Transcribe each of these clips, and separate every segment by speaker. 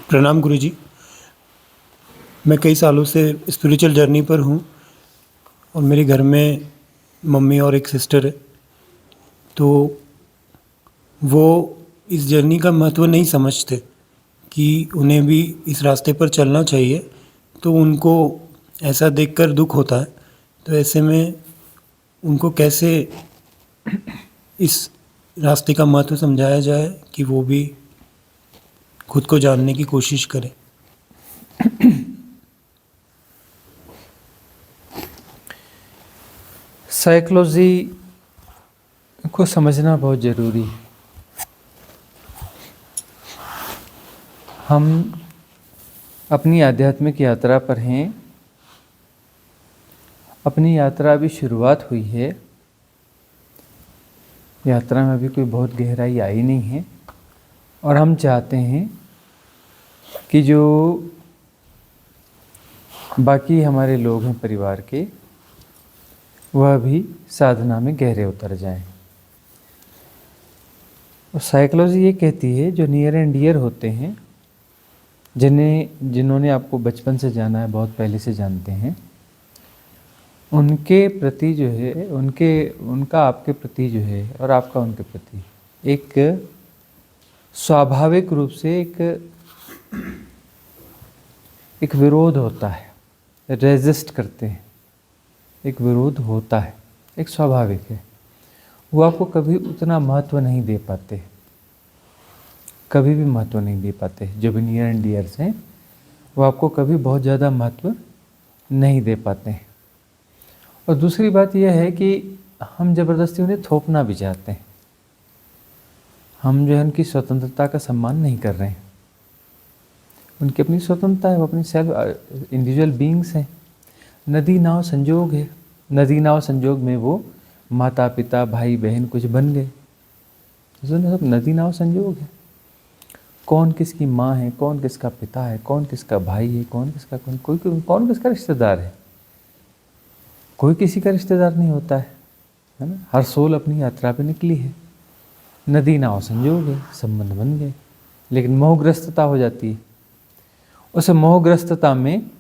Speaker 1: प्रणाम गुरुजी। मैं कई सालों से स्पिरिचुअल जर्नी पर हूँ और मेरे घर में मम्मी और एक सिस्टर है। तो वो इस जर्नी का महत्व नहीं समझते कि उन्हें भी इस रास्ते पर चलना चाहिए। तो उनको ऐसा देखकर दुख होता है। तो ऐसे में उनको कैसे इस रास्ते का महत्व समझाया जाए कि वो भी खुद को जानने की कोशिश करें।
Speaker 2: साइकोलॉजी को समझना बहुत ज़रूरी है। हम अपनी आध्यात्मिक यात्रा पर हैं। अपनी यात्रा अभी शुरुआत हुई है। यात्रा में अभी कोई बहुत गहराई आई नहीं है और हम चाहते हैं कि जो बाकी हमारे लोग हैं परिवार के, वह भी साधना में गहरे उतर जाएं। और साइकोलॉजी ये कहती है जो नियर एंड डियर होते हैं, जिन्होंने आपको बचपन से जाना है, बहुत पहले से जानते हैं, उनके प्रति जो है उनका आपके प्रति जो है और आपका उनके प्रति एक स्वाभाविक रूप से एक विरोध होता है। रेजिस्ट करते हैं, एक विरोध होता है, एक स्वाभाविक है। वो आपको कभी उतना महत्व नहीं दे पाते, कभी भी महत्व नहीं दे पाते। जो भी नियर एंड डियर्स हैं वो आपको कभी बहुत ज़्यादा महत्व नहीं दे पाते हैं। और दूसरी बात यह है कि हम ज़बरदस्ती उन्हें थोपना भी चाहते हैं। हम जो है उनकी स्वतंत्रता का सम्मान नहीं कर रहे हैं। उनकी अपनी स्वतंत्रता है, वो अपनी सेल्फ इंडिविजुअल बीइंग्स हैं। नदी नाव संजोग है। नदी नाव संजोग में वो माता पिता भाई बहन कुछ बन गए। सब नदी नाव संजोग है। कौन किसकी माँ है, कौन किसका पिता है, कौन किसका भाई है, कौन किसका कौन किसका रिश्तेदार है। कोई किसी का रिश्तेदार नहीं होता है ना। हर सोल अपनी यात्रा पे निकली है। नदी नाव संजोग है, संबंध बन गए, लेकिन मोहग्रस्तता हो जाती है। उस मोहग्रस्तता में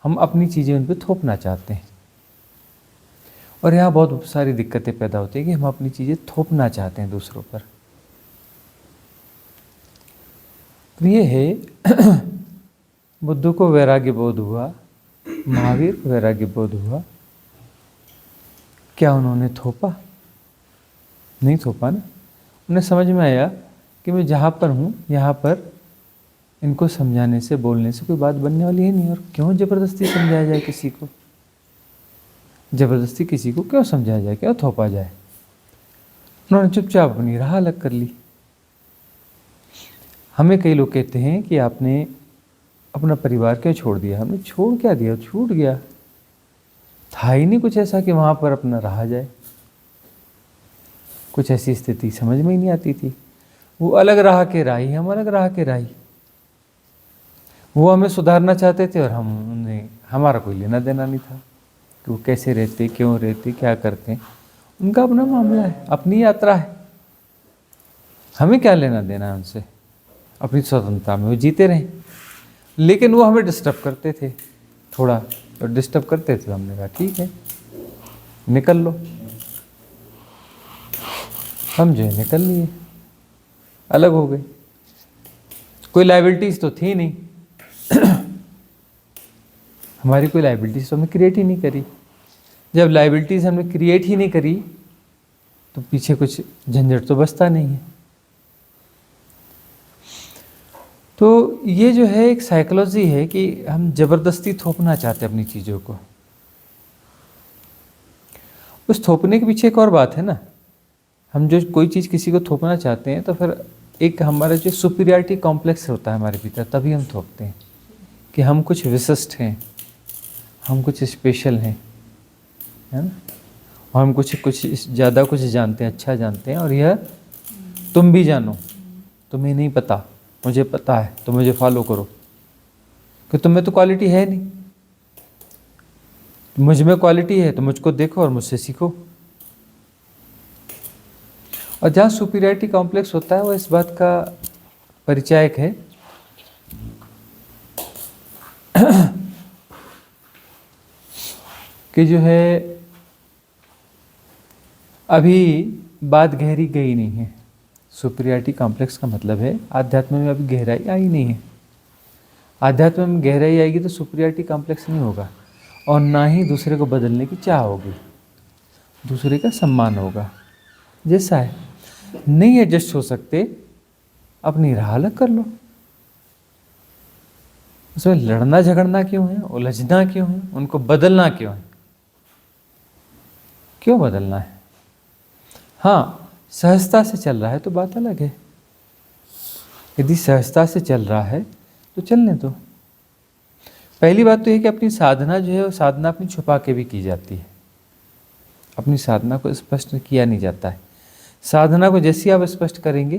Speaker 2: हम अपनी चीज़ें उन पर थोपना चाहते हैं और यहाँ बहुत सारी दिक्कतें पैदा होती है कि हम अपनी चीज़ें थोपना चाहते हैं दूसरों पर। तो ये है बुद्ध को वैराग्य बोध हुआ, महावीर को वैराग्य बोध हुआ। क्या उन्होंने थोपा? नहीं थोपा ना। उन्हें समझ में आया कि मैं जहाँ पर हूँ यहाँ पर इनको समझाने से, बोलने से कोई बात बनने वाली है नहीं। और क्यों ज़बरदस्ती समझाया जाए किसी को? ज़बरदस्ती किसी को क्यों समझाया जाए, क्यों थोपा जाए? उन्होंने चुपचाप अपनी राह अलग कर ली। हमें कई लोग कहते हैं कि आपने अपना परिवार क्यों छोड़ दिया? हमने छोड़ क्या दिया? छूट गया। था ही नहीं कुछ ऐसा कि वहाँ पर अपना रहा जाए। कुछ ऐसी स्थिति समझ में ही नहीं आती थी। वो अलग राह के राही, हम अलग राह के राही। वो हमें सुधारना चाहते थे और हमारा कोई लेना देना नहीं था कि वो कैसे रहते, क्यों रहते, क्या करते हैं। उनका अपना मामला है, अपनी यात्रा है। हमें क्या लेना देना है उनसे? अपनी स्वतंत्रता में वो जीते रहे। लेकिन वो हमें डिस्टर्ब करते थे थोड़ा, और डिस्टर्ब करते थे। हमने कहा ठीक है, निकल लो। हम जो है निकल लिए, अलग हो गए। कोई लायबिलिटीज़ तो थी नहीं। हमारी कोई लायबिलिटीज़ तो हमने क्रिएट ही नहीं करी। जब लायबिलिटीज़ हमने क्रिएट ही नहीं करी तो पीछे कुछ झंझट तो बचता नहीं है। तो ये जो है एक साइकोलॉजी है कि हम ज़बरदस्ती थोपना चाहते हैं अपनी चीज़ों को। उस थोपने के पीछे एक और बात है ना। हम जो कोई चीज़ किसी को थोपना चाहते हैं तो फिर एक हमारा जो सुपीरियरिटी कॉम्प्लेक्स होता है हमारे भीतर, तभी हम थोपते हैं कि हम कुछ विशिष्ट हैं, हम कुछ स्पेशल हैं, है ना। और हम कुछ ज़्यादा कुछ जानते हैं, अच्छा जानते हैं। और यह तुम भी जानो, तुम्हें नहीं पता, मुझे पता है, तो मुझे फॉलो करो। कि तुम में तो क्वालिटी है नहीं, मुझ में क्वालिटी है तो मुझको देखो और मुझसे सीखो। और जहाँ सुपीरियरिटी कॉम्प्लेक्स होता है वो इस बात का परिचायक है कि जो है अभी बात गहरी गई नहीं है। सुपीरियरिटी कॉम्प्लेक्स का मतलब है आध्यात्म में अभी गहराई आई नहीं है। आध्यात्म में गहराई आएगी तो सुपीरियरिटी कॉम्प्लेक्स नहीं होगा, और ना ही दूसरे को बदलने की चाह होगी, दूसरे का सम्मान होगा। जैसा है, नहीं एडजस्ट हो सकते, अपनी राह अलग कर लो। उसमें लड़ना झगड़ना क्यों है, उलझना क्यों है, उनको बदलना क्यों है? क्यों बदलना है? हाँ, सहजता से चल रहा है तो बात अलग है। यदि सहजता से चल रहा है तो चलने दो। पहली बात तो यह कि अपनी साधना जो है वो साधना अपनी छुपा के भी की जाती है। अपनी साधना को स्पष्ट किया नहीं जाता है। साधना को जैसे आप स्पष्ट करेंगे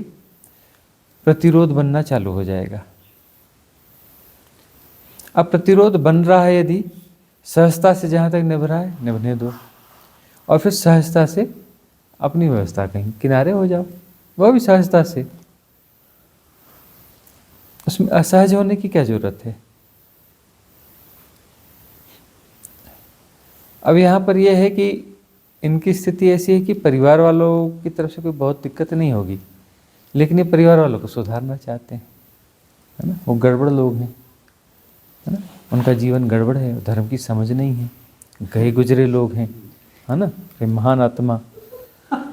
Speaker 2: प्रतिरोध बनना चालू हो जाएगा। अब प्रतिरोध बन रहा है, यदि सहजता से जहाँ तक निभ रहा है निभने दो, और फिर सहजता से अपनी व्यवस्था कहीं किनारे हो जाओ, वह भी सहजता से। उसमें असहज होने की क्या जरूरत है? अब यहाँ पर यह है कि इनकी स्थिति ऐसी है कि परिवार वालों की तरफ से कोई बहुत दिक्कत नहीं होगी, लेकिन ये परिवार वालों को सुधारना चाहते हैं, है ना। वो गड़बड़ लोग हैं, है ना, उनका जीवन गड़बड़ है, धर्म की समझ नहीं है, गए गुजरे लोग हैं, है ना। फिर महान आत्मा,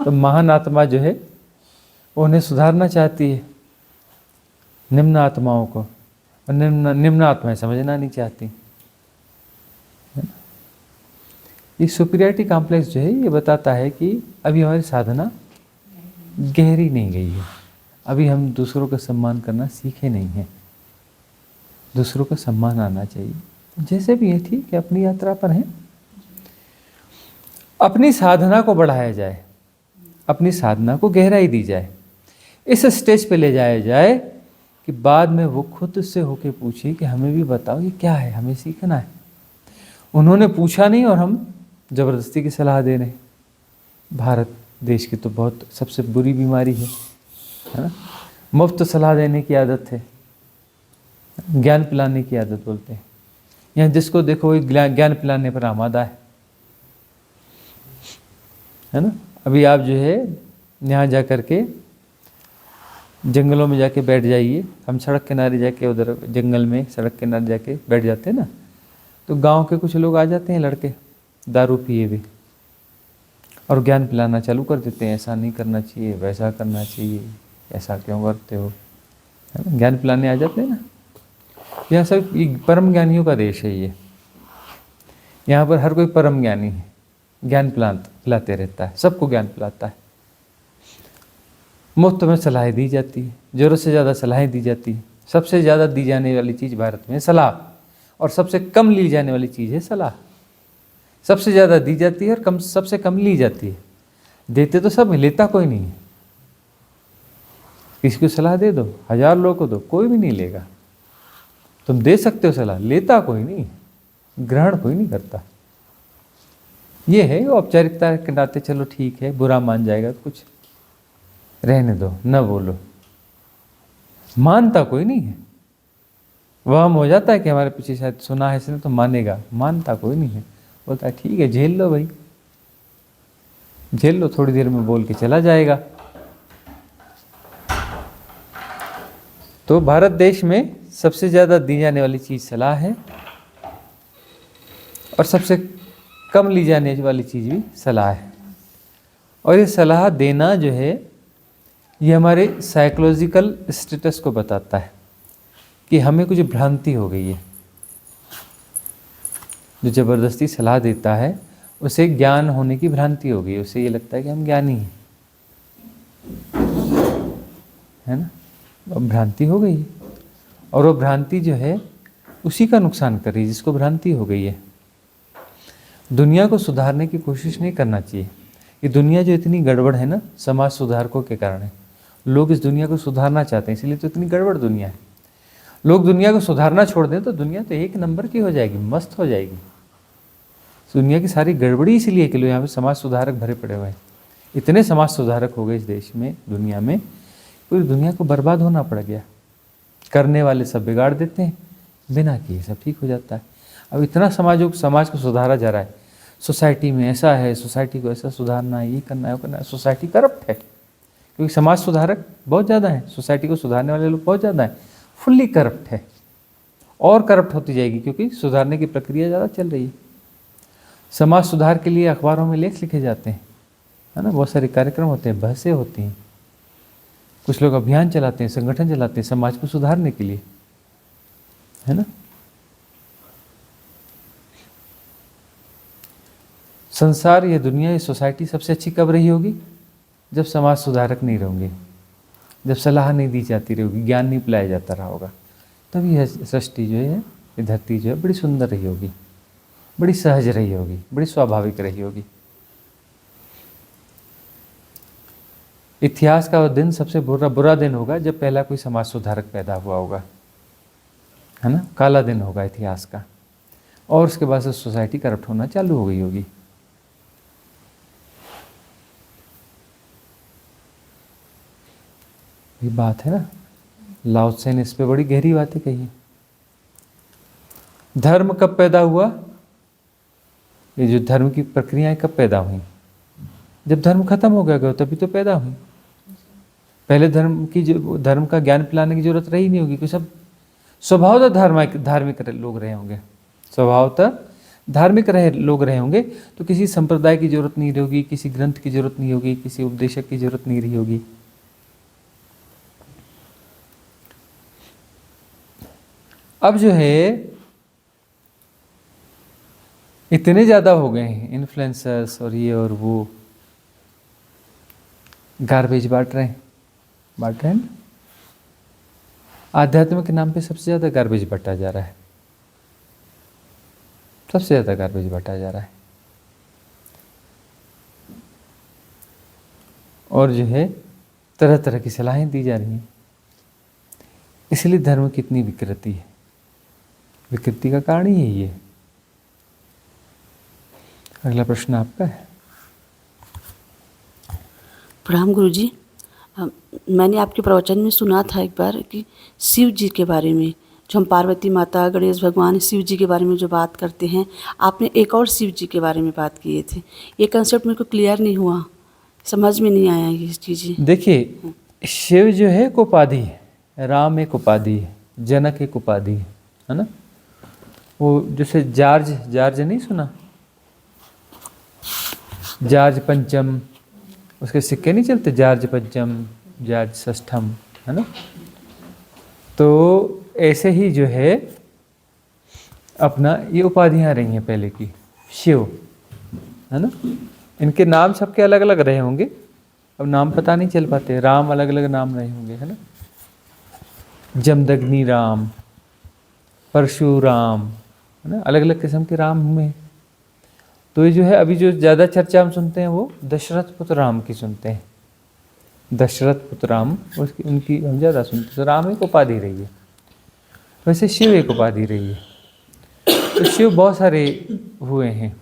Speaker 2: तो महान आत्मा जो है वो उन्हें सुधारना चाहती है, निम्न आत्माओं को, और निम्न आत्माएं समझना नहीं चाहती, है ना। ये सुपीरियरिटी कॉम्प्लेक्स जो है ये बताता है कि अभी हमारी साधना गहरी नहीं गई है, अभी हम दूसरों का सम्मान करना सीखे नहीं हैं। दूसरों का सम्मान आना चाहिए, जैसे भी है ठीक है, अपनी यात्रा पर हैं। अपनी साधना को बढ़ाया जाए, अपनी साधना को गहराई दी जाए, इस स्टेज पे ले जाया जाए कि बाद में वो खुद से होके पूछे कि हमें भी बताओ ये क्या है, हमें सीखना है। उन्होंने पूछा नहीं और हम ज़बरदस्ती की सलाह दे रहे हैं। भारत देश की तो बहुत सबसे बुरी बीमारी है ना, मुफ्त सलाह देने की आदत है, ज्ञान पिलाने की आदत बोलते हैं। यहाँ जिसको देखो वही ज्ञान पिलाने पर आमादा है ना। अभी आप जो है यहाँ जा कर के जंगलों में जाके बैठ जाइए, हम सड़क किनारे जाके उधर जंगल में सड़क किनारे जाके बैठ जाते हैं ना, तो गांव के कुछ लोग आ जाते हैं लड़के दारू पिए हुए और ज्ञान पिलाना चालू कर देते हैं, ऐसा नहीं करना चाहिए, वैसा करना चाहिए, ऐसा क्यों करते हो, है ना। ज्ञान पिलाने आ जाते हैं ना। यह सब परम ज्ञानियों का देश है ये। यहाँ पर हर कोई परम ज्ञानी है, ज्ञान पिलाते रहता है, सबको ज्ञान पिलाता है। मुफ्त में सलाहें दी जाती है, ज़रूरत से ज़्यादा सलाहें दी जाती है। सबसे ज़्यादा दी जाने वाली चीज़ भारत में सलाह, और सबसे कम ली जाने वाली चीज़ है सलाह। सबसे ज़्यादा दी जाती है और सबसे कम ली जाती है। देते तो सब, लेता कोई नहीं है। किसी को सलाह दे दो, 1000 लोगों को दो, कोई भी नहीं लेगा। तुम दे सकते हो सलाह, लेता कोई नहीं, ग्रहण कोई नहीं करता। ये है औपचारिकता के नाते, चलो ठीक है, बुरा मान जाएगा तो कुछ रहने दो, न बोलो, मानता कोई नहीं है। वह हम हो जाता है कि हमारे पीछे शायद सुना है इसने तो मानेगा, मानता कोई नहीं है। बोलता है ठीक है, झेल लो भाई, झेल लो, थोड़ी देर में बोल के चला जाएगा। तो भारत देश में सबसे ज़्यादा दी जाने वाली चीज़ सलाह है, और सबसे कम ली जाने वाली चीज़ भी सलाह है। और ये सलाह देना जो है ये हमारे साइकोलॉजिकल स्टेटस को बताता है कि हमें कुछ भ्रांति हो गई है। जो ज़बरदस्ती सलाह देता है उसे ज्ञान होने की भ्रांति हो गई है, उसे ये लगता है कि हम ज्ञानी हैं, है ना। अब भ्रांति हो गई है, और वो भ्रांति जो है उसी का नुकसान कर रही है जिसको भ्रांति हो गई है। दुनिया को सुधारने की कोशिश नहीं करना चाहिए। ये दुनिया जो इतनी गड़बड़ है ना, समाज सुधारकों के कारण है। लोग इस दुनिया को सुधारना चाहते हैं, इसलिए तो इतनी गड़बड़ दुनिया है। लोग दुनिया को सुधारना छोड़ दें तो दुनिया तो एक नंबर की हो जाएगी, मस्त हो जाएगी। दुनिया की सारी गड़बड़ी इसलिए कि लोग यहाँ पे समाज सुधारक भरे पड़े हुए हैं। इतने समाज सुधारक हो गए इस देश में, दुनिया में, पूरी दुनिया को बर्बाद होना पड़ गया। करने वाले सब बिगाड़ देते हैं, बिना किए सब ठीक हो जाता है। अब इतना समाज को सुधारा जा रहा है, सोसाइटी में ऐसा है, सोसाइटी को ऐसा सुधारना है, ये करना है, वो करना है। सोसाइटी करप्ट है, क्योंकि समाज सुधारक बहुत ज़्यादा है, सोसाइटी को सुधारने वाले लोग बहुत ज़्यादा हैं, फुल्ली करप्ट है और करप्ट होती जाएगी, क्योंकि सुधारने की प्रक्रिया ज़्यादा चल रही है। समाज सुधार के लिए अखबारों में लेख लिखे जाते हैं, है ना, बहुत सारे कार्यक्रम होते हैं, बहसें होती हैं, कुछ लोग अभियान चलाते हैं, संगठन चलाते हैं समाज को सुधारने के लिए, है ना। संसार, ये दुनिया, ये सोसाइटी सबसे अच्छी कब रही होगी? जब समाज सुधारक नहीं रहेंगे, जब सलाह नहीं दी जाती रहेगी, ज्ञान नहीं पिलाया जाता रहा होगा, तब यह सृष्टि जो है, ये धरती जो है बड़ी सुंदर रही होगी, बड़ी सहज रही होगी, बड़ी स्वाभाविक रही होगी। इतिहास का वो दिन सबसे बुरा दिन होगा जब पहला कोई समाज सुधारक पैदा हुआ होगा, है ना, काला दिन होगा इतिहास का। और उसके बाद से सोसाइटी करप्ट होना चालू हो गई होगी। ये बात है ना, लाओ त्से ने इस पे बड़ी गहरी बातें कही है। धर्म कब पैदा हुआ? ये जो धर्म की प्रक्रियाएं कब पैदा हुई? जब धर्म खत्म हो गया तभी तो पैदा हुई। पहले धर्म का ज्ञान पिलाने की जरूरत रही नहीं होगी, क्योंकि सब स्वभावतः धार्मिक लोग रहे होंगे, स्वभावतः धार्मिक लोग रहे होंगे, तो किसी संप्रदाय की जरूरत नहीं होगी, किसी ग्रंथ की जरूरत नहीं होगी, किसी उपदेशक की जरूरत नहीं रही होगी। अब जो है इतने ज़्यादा हो गए हैं इन्फ्लुएंसर्स और ये और वो, गार्बेज बांट रहे हैं ना। आध्यात्म के नाम पे सबसे ज़्यादा गार्बेज बांटा जा रहा है, सबसे ज़्यादा गार्बेज बांटा जा रहा है। और जो है तरह तरह की सलाहें दी जा रही हैं। इसलिए धर्म की इतनी विकृति है। विकृति का कारण ही यही है। अगला प्रश्न आपका है।
Speaker 3: प्रणाम गुरुजी। मैंने आपके प्रवचन में सुना था एक बार कि शिव जी के बारे में, जो हम पार्वती माता, गणेश भगवान, शिव जी के बारे में जो बात करते हैं, आपने एक और शिव जी के बारे में बात किए थे। ये कंसेप्ट मेरे को क्लियर नहीं हुआ, समझ में नहीं आया ये चीज़ें।
Speaker 2: देखिए, शिव जो है एक उपाधि है, राम एक उपाधि है, जनक एक उपाधि है ना। वो जैसे जार्ज नहीं सुना, जार्ज पंचम, उसके सिक्के नहीं चलते, जार्ज पंचम, जार्ज षष्ठम, है ना। तो ऐसे ही जो है अपना ये उपाधियां रही हैं पहले की, शिव, है ना। इनके नाम सबके अलग अलग रहे होंगे, अब नाम पता नहीं चल पाते। राम अलग अलग नाम रहे होंगे, है ना, जमदग्नि राम, परशुराम, है ना, अलग अलग किस्म के राम हुए। तो ये जो है अभी जो ज़्यादा चर्चा हम सुनते हैं वो दशरथ पुत्र राम की सुनते हैं। दशरथ पुत्र राम, उनकी हम ज़्यादा सुनते हैं। तो राम एक उपाधि रही है, वैसे शिव एक उपाधि रही है। तो शिव बहुत सारे हुए हैं।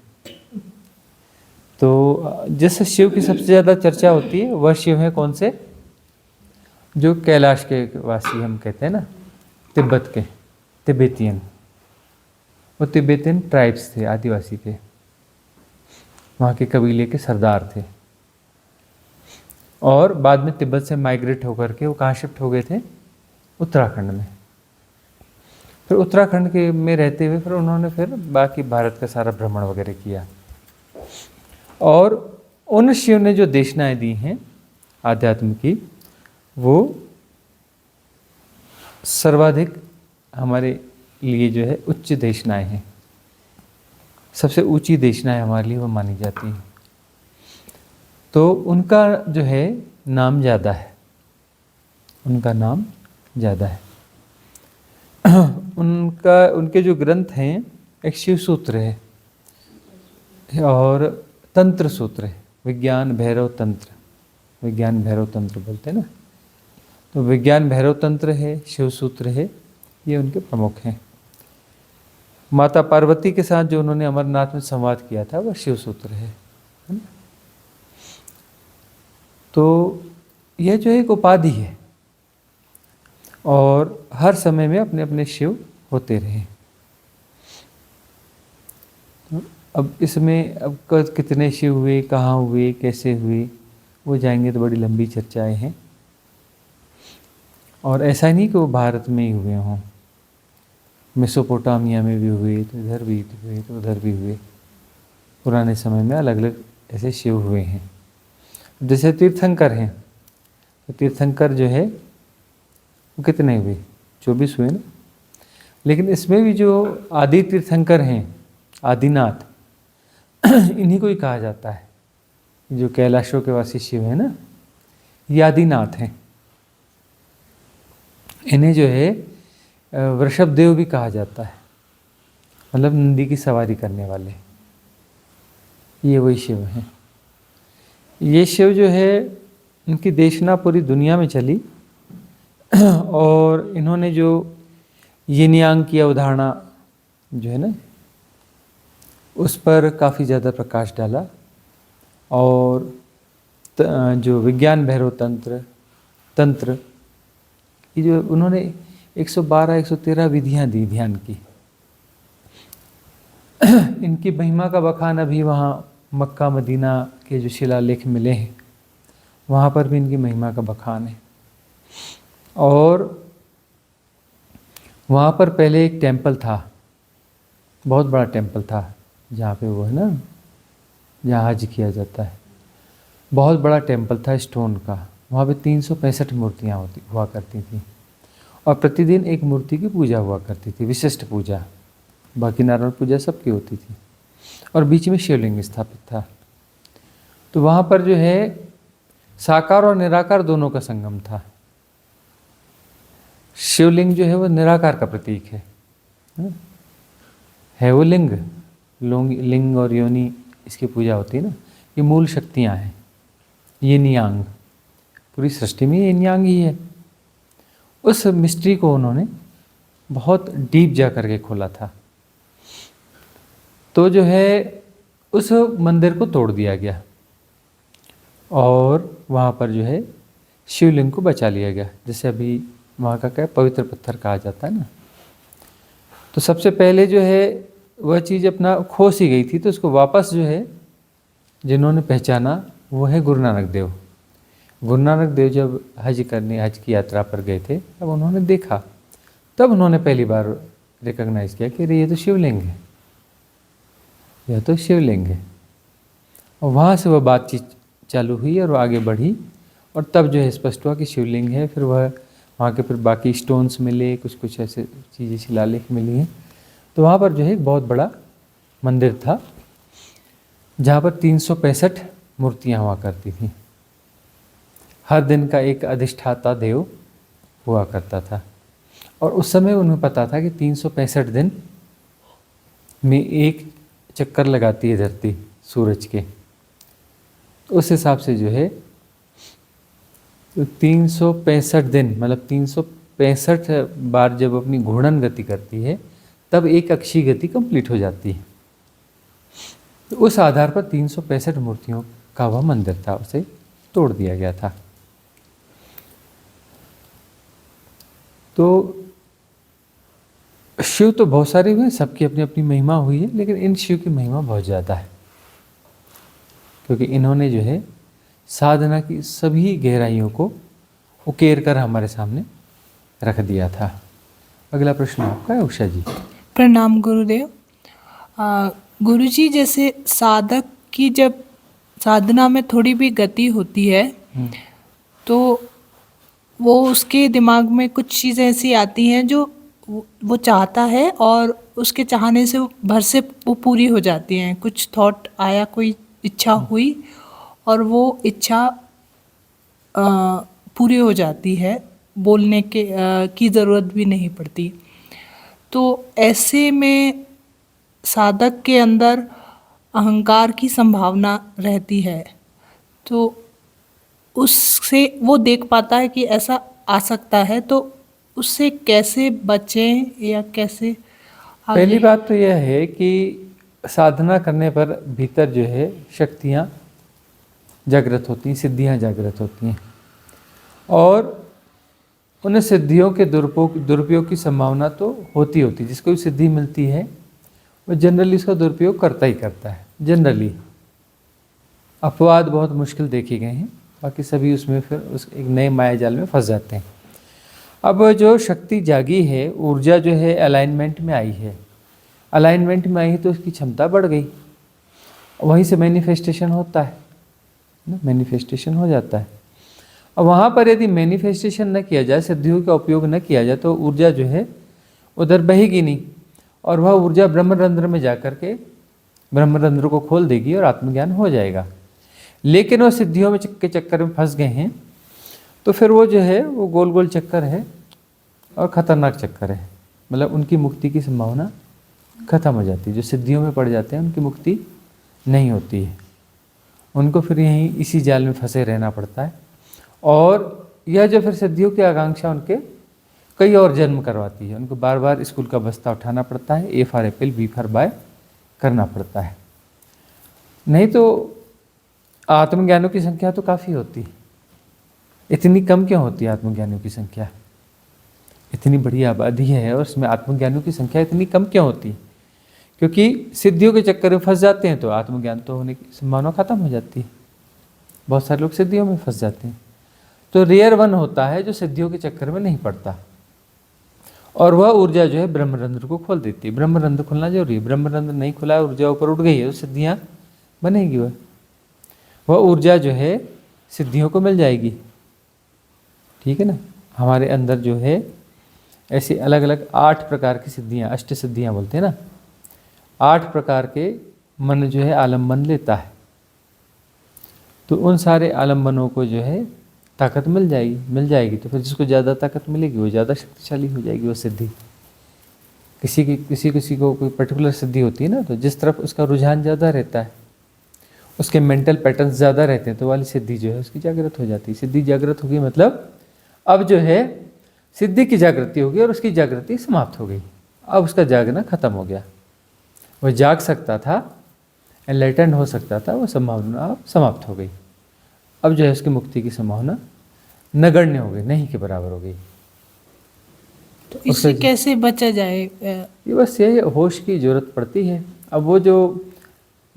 Speaker 2: तो जिस शिव की सबसे ज़्यादा चर्चा होती है वह शिव है कौन से? जो कैलाश के वासी हम कहते हैं ना, तिब्बत के तिब्बतियन। वो तिब्बतियन ट्राइब्स थे, आदिवासी के, वहाँ के कबीले के सरदार थे। और बाद में तिब्बत से माइग्रेट होकर के वो कहाँ शिफ्ट हो गए थे? उत्तराखंड में। फिर उत्तराखंड के में रहते हुए फिर उन्होंने फिर बाकी भारत का सारा भ्रमण वगैरह किया। और उन शिव ने जो देशनाएं दी हैं आध्यात्म की, वो सर्वाधिक हमारे लिए जो है उच्च देशनाएं हैं। सबसे ऊंची देशनाएं हमारे लिए वो मानी जाती हैं। तो उनका जो है नाम ज़्यादा है, उनका नाम ज़्यादा है। उनके जो ग्रंथ हैं, एक शिव सूत्र है और तंत्र सूत्र है, विज्ञान भैरव तंत्र, विज्ञान भैरव तंत्र बोलते हैं ना। तो विज्ञान भैरव तंत्र है, शिव सूत्र है, ये उनके प्रमुख हैं। माता पार्वती के साथ जो उन्होंने अमरनाथ में संवाद किया था वह शिव सूत्र है ना? तो यह जो एक उपाधि है और हर समय में अपने अपने शिव होते रहे। तो अब इसमें अब कितने शिव हुए, कहाँ हुए, कैसे हुए, वो जाएंगे तो बड़ी लंबी चर्चाएं हैं। और ऐसा नहीं कि वो भारत में ही हुए हों, मेसोपोटामिया में भी हुए, तो इधर भी हुए, तो उधर भी हुए। पुराने समय में अलग अलग ऐसे शिव हुए हैं। जैसे तीर्थंकर हैं, तो तीर्थंकर जो है वो कितने हुए, 24 हुए ना। लेकिन इसमें भी जो आदि तीर्थंकर हैं, आदिनाथ, इन्हीं को ही कहा जाता है। जो कैलाशों के वासी शिव है ना, ये आदिनाथ हैं। इन्हें जो है वृषभ देव भी कहा जाता है, मतलब नंदी की सवारी करने वाले। ये वही शिव हैं। ये शिव जो है, इनकी देशना पूरी दुनिया में चली और इन्होंने जो यिन यांग की अवधारणा जो है ना, उस पर काफ़ी ज़्यादा प्रकाश डाला। और जो विज्ञान भैरव तंत्र की जो उन्होंने 112-113 विधियां दी ध्यान की। इनकी महिमा का बखान अभी वहाँ मक्का मदीना के जो शिलालेख मिले हैं, वहाँ पर भी इनकी महिमा का बखान है। और वहाँ पर पहले एक टेम्पल था, बहुत बड़ा टेम्पल था, जहाँ पे वो है ना, जहाँ हज किया जाता है। बहुत बड़ा टेम्पल था स्टोन का। वहाँ पे 365 मूर्तियाँ हुआ करती थी और प्रतिदिन एक मूर्ति की पूजा हुआ करती थी, विशिष्ट पूजा। बाकी नॉर्मल पूजा सबकी होती थी और बीच में शिवलिंग स्थापित था। तो वहाँ पर जो है साकार और निराकार दोनों का संगम था। शिवलिंग जो है वो निराकार का प्रतीक है वो लिंग, लिंग और योनि, इसकी पूजा होती है ना। ये मूल शक्तियाँ हैं, यिन यांग, पूरी सृष्टि में यिन यांग ही है। उस मिस्ट्री को उन्होंने बहुत डीप जा करके खोला था। तो जो है उस मंदिर को तोड़ दिया गया और वहाँ पर जो है शिवलिंग को बचा लिया गया। जैसे अभी वहाँ का क्या पवित्र पत्थर कहा जाता है ना। तो सबसे पहले जो है वह चीज़ अपना खो सी गई थी, तो उसको वापस जो है जिन्होंने पहचाना वो है गुरु नानक देव। गुरु नानक देव जब हज की यात्रा पर गए थे, तब उन्होंने देखा, तब उन्होंने पहली बार रिकॉग्नाइज किया कि अरे ये तो शिवलिंग है, यह तो शिवलिंग है। और वहाँ से वह बातचीत चालू हुई और आगे बढ़ी और तब जो है स्पष्ट हुआ कि शिवलिंग है। फिर वह वहाँ के फिर बाकी स्टोन्स मिले, कुछ कुछ ऐसे चीज़ें शिलालेख मिली हैं। तो वहाँ पर जो है एक बहुत बड़ा मंदिर था जहाँ पर 365 मूर्तियाँ हुआ करती थीं। हर दिन का एक अधिष्ठाता देव हुआ करता था और उस समय उन्हें पता था कि 365 दिन में एक चक्कर लगाती है धरती सूरज के। तो उस हिसाब से जो है तो 365 दिन मतलब 365 बार जब अपनी घूर्णन गति करती है, तब एक अक्षीय गति कंप्लीट हो जाती है। तो उस आधार पर 365 मूर्तियों का वह मंदिर था, उसे तोड़ दिया गया था। तो शिव तो बहुत सारे हुए, सबकी अपनी अपनी महिमा हुई है, लेकिन इन शिव की महिमा बहुत ज़्यादा है क्योंकि इन्होंने जो है साधना की सभी गहराइयों को उकेर कर हमारे सामने रख दिया था। अगला प्रश्न आपका है उषा जी।
Speaker 4: प्रणाम गुरुदेव। गुरुजी, जैसे साधक की जब साधना में थोड़ी भी गति होती है तो वो उसके दिमाग में कुछ चीज़ें ऐसी आती हैं जो वो चाहता है और उसके चाहने से भर से वो पूरी हो जाती हैं। कुछ थॉट आया, कोई इच्छा हुई और वो इच्छा पूरी हो जाती है, बोलने की ज़रूरत भी नहीं पड़ती। तो ऐसे में साधक के अंदर अहंकार की संभावना रहती है, तो उससे वो देख पाता है कि ऐसा आ सकता है, तो उससे कैसे बचें या कैसे आगे?
Speaker 2: पहली बात तो यह है कि साधना करने पर भीतर जो है शक्तियाँ जागृत होती हैं, सिद्धियाँ जागृत होती हैं और उन सिद्धियों के दुरुपयोग की संभावना तो होती होती, जिसको भी सिद्धि मिलती है वो जनरली इसका दुरुपयोग करता ही करता है। जनरली अपवाद बहुत मुश्किल देखे गए हैं, बाकी सभी उसमें फिर उस एक नए माया जाल में फंस जाते हैं। अब जो शक्ति जागी है, ऊर्जा जो है अलाइनमेंट में आई है, अलाइनमेंट में आई है तो उसकी क्षमता बढ़ गई, वहीं से मैनिफेस्टेशन होता है ना, मैनिफेस्टेशन हो जाता है। और वहाँ पर यदि मैनिफेस्टेशन न किया जाए, सिद्धियों का उपयोग न किया जाए, तो ऊर्जा जो है उधर बहेगी नहीं, और वह ऊर्जा ब्रह्मरंध्र में जाकर के ब्रह्मरंध्र को खोल देगी और आत्मज्ञान हो जाएगा। लेकिन वो सिद्धियों में के चक्कर में फंस गए हैं, तो फिर वो जो है वो गोल गोल चक्कर है और ख़तरनाक चक्कर है। मतलब उनकी मुक्ति की संभावना खत्म हो जाती है। जो सिद्धियों में पड़ जाते हैं उनकी मुक्ति नहीं होती है, उनको फिर यहीं इसी जाल में फंसे रहना पड़ता है। और यह जो फिर सिद्धियों की आकांक्षा उनके कई और जन्म करवाती है, उनको बार बार स्कूल का बस्ता उठाना पड़ता है, A for apple B for bye करना पड़ता है। नहीं तो आत्मज्ञानों की संख्या तो काफ़ी होती है, इतनी कम क्यों होती है आत्मज्ञानियों की संख्या? इतनी बड़ी आबादी है और उसमें आत्मज्ञानियों की संख्या इतनी कम क्यों होती है? क्योंकि सिद्धियों के चक्कर में फंस जाते हैं तो आत्मज्ञान तो होने की संभावना खत्म हो जाती है। बहुत सारे लोग सिद्धियों में फंस जाते हैं, तो रेयर वन होता है जो सिद्धियों के चक्कर में नहीं पड़ता, और वह ऊर्जा जो है ब्रह्मरंध्र को खोल देती है। ब्रह्मरंध्र खुलना जरूरी है, ब्रह्मरंध्र नहीं खुला, ऊर्जा ऊपर उठ गई है, तो सिद्धियाँ बनेगी। वह ऊर्जा जो है सिद्धियों को मिल जाएगी। ठीक है ना। हमारे अंदर जो है ऐसी अलग अलग 8 प्रकार की सिद्धियाँ, अष्ट सिद्धियाँ बोलते हैं ना, 8 प्रकार के मन जो है आलम्बन लेता है, तो उन सारे आलम्बनों को जो है ताकत मिल जाएगी। तो फिर जिसको ज़्यादा ताकत मिलेगी वो ज़्यादा शक्तिशाली हो जाएगी वो सिद्धि। किसी को कोई पर्टिकुलर सिद्धि होती है ना, तो जिस तरफ उसका रुझान ज़्यादा रहता है, उसके मेंटल पैटर्न्स ज़्यादा रहते हैं, तो वाली सिद्धि जो है उसकी जागृत हो जाती है। सिद्धि जागृत होगी मतलब अब जो है सिद्धि की जागृति होगी और उसकी जागृति समाप्त हो गई। अब उसका जागना खत्म हो गया। वह जाग सकता था, एनलाइटेंड हो सकता था, वो संभावना अब समाप्त हो गई। अब जो है उसकी मुक्ति की संभावना नगण्य हो गई, नहीं के बराबर हो गई।
Speaker 4: तो इससे कैसे बचा जाए?
Speaker 2: ये बस यही होश की जरूरत पड़ती है। अब वो जो